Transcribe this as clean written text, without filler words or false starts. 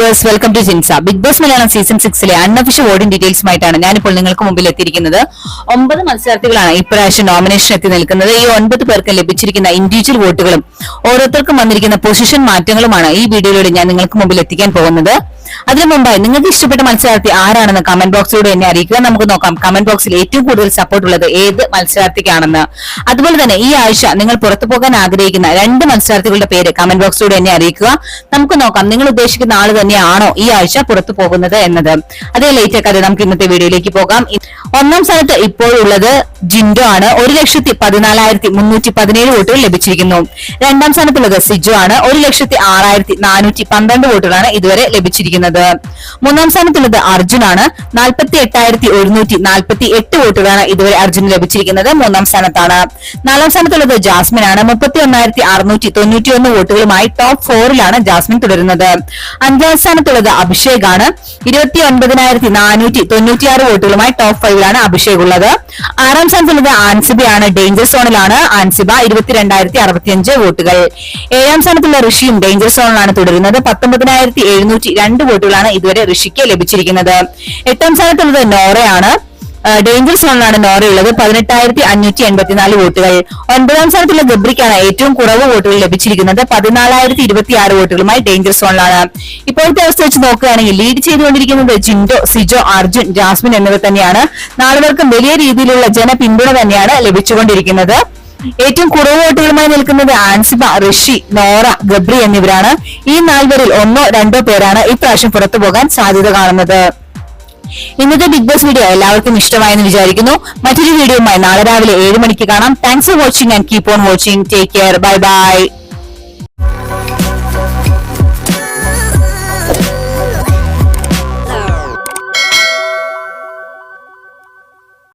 Viewers, welcome to Jinsa. Big Boss Malayalam season 6 unofficial voting ഡീറ്റെയിൽസുമായിട്ടാണ് ഞാനിപ്പോൾ നിങ്ങൾക്ക് മുമ്പിൽ എത്തിയിരിക്കുന്നത്. 9 മത്സരാർത്ഥികളാണ് ഇപ്രാവശ്യം നോമിനേഷൻ എത്തി നിൽക്കുന്നത്. ഈ 9 പേർക്ക് ലഭിച്ചിരിക്കുന്ന ഇൻഡിവിജ്വൽ വോട്ടുകളും ഓരോരുത്തർക്കും വന്നിരിക്കുന്ന പൊസിഷൻ മാറ്റങ്ങളുമാണ് ഈ വീഡിയോയിലൂടെ ഞാൻ നിങ്ങൾക്ക് മുമ്പിൽ എത്തിക്കാൻ പോകുന്നത്. അതിനു മുമ്പായി നിങ്ങൾക്ക് ഇഷ്ടപ്പെട്ട മത്സരാർത്ഥി ആരാണെന്ന് കമന്റ് ബോക്സിലൂടെ എന്നെ അറിയിക്കുക. നമുക്ക് നോക്കാം കമന്റ് ബോക്സിൽ ഏറ്റവും കൂടുതൽ സപ്പോർട്ട് ഉള്ളത് ഏത് മത്സരാർത്ഥിക്കാണെന്ന്. അതുപോലെ തന്നെ ഈ ആഴ്ച നിങ്ങൾ പുറത്തു പോകാൻ ആഗ്രഹിക്കുന്ന 2 മത്സരാർത്ഥികളുടെ പേര് കമന്റ് ബോക്സിലൂടെ എന്നെ അറിയിക്കുക. നമുക്ക് നോക്കാം നിങ്ങൾ ഉദ്ദേശിക്കുന്ന ആള് തന്നെയാണോ ഈ ആഴ്ച പുറത്തു പോകുന്നത് എന്നത്. അതേ ലേറ്റ് ആക്കാതെ നമുക്ക് ഇന്നത്തെ വീഡിയോയിലേക്ക് പോകാം. 1ാം സ്ഥാനത്ത് ഇപ്പോഴുള്ളത് ജിൻഡോ ആണ്. 1,14,317 വോട്ടുകൾ ലഭിച്ചിരിക്കുന്നു. 2ാം സ്ഥാനത്തുള്ളത് സിജോ ആണ്. 1,06,412 വോട്ടുകളാണ് ഇതുവരെ ലഭിച്ചിരിക്കുന്നത്. 3ാം സ്ഥാനത്തുള്ളത് അർജുൻ ആണ്. 48,148 വോട്ടുകളാണ് ഇതുവരെ അർജുന് ലഭിച്ചിരിക്കുന്നത്. 3ാം സ്ഥാനത്താണ്. 4ാം സ്ഥാനത്തുള്ളത് ജാസ്മിൻ ആണ്. 31,691 വോട്ടുകളുമായി ടോപ്പ് 4ലാണ് ജാസ്മിൻ തുടരുന്നത്. 5ാം സ്ഥാനത്തുള്ളത് അഭിഷേക് ആണ്. 29,496 വോട്ടുകളുമായി ടോപ്പ് 5ലാണ് അഭിഷേക് ഉള്ളത്. 6ാം സ്ഥാനത്തുള്ളത് ആൻസിബയാണ്. ഡേഞ്ചർ സോണിലാണ് ആൻസിബ. 22,065 വോട്ടുകൾ. 7ാം സ്ഥാനത്തുള്ള ഋഷിയും ഡേഞ്ചർ സോണിലാണ് തുടരുന്നത്. 19,702 വോട്ടുകളാണ് ഇതുവരെ ഋഷിക്ക് ലഭിച്ചിരിക്കുന്നത്. 8ാം സ്ഥാനത്തുള്ളത് നോറയാണ്. ഡേഞ്ചർ സോണിലാണ് നോറ ഉള്ളത്. 18,584 വോട്ടുകൾ. 9ാം സ്ഥാനത്തുള്ള ഗബ്രിക്കാണ് ഏറ്റവും കുറവ് വോട്ടുകൾ ലഭിച്ചിരിക്കുന്നത്. 14,026 വോട്ടുകളുമായി ഡേഞ്ചർ സോണിലാണ്. ഇപ്പോഴത്തെ അവസ്ഥ വെച്ച് നോക്കുകയാണെങ്കിൽ ലീഡ് ചെയ്തുകൊണ്ടിരിക്കുന്നത് ജിൻഡോ, സിജോ, അർജുൻ, ജാസ്മിൻ എന്നിവർ തന്നെയാണ്. 4 പേർക്കും വലിയ രീതിയിലുള്ള ജനപിന്തുണ തന്നെയാണ് ലഭിച്ചുകൊണ്ടിരിക്കുന്നത്. ഏറ്റവും കുറവ് വോട്ടുകളുമായി നിൽക്കുന്നത് ആൻസിബ, ഋഷി, നോറ, ഗബ്രി എന്നിവരാണ്. ഈ 4 പേരിൽ 1-2 പേരാണ് ഇപ്രാവശ്യം പുറത്തു പോകാൻ സാധ്യത കാണുന്നത്. ഇന്നത്തെ ബിഗ് ബോസ് വീഡിയോ എല്ലാവർക്കും ഇഷ്ടമായെന്ന് വിചാരിക്കുന്നു. മറ്റൊരു വീഡിയോയുമായി നാളെ രാവിലെ 7 മണിക്ക് കാണാം. Thanks for watching and keep on watching. Take care. Bye bye.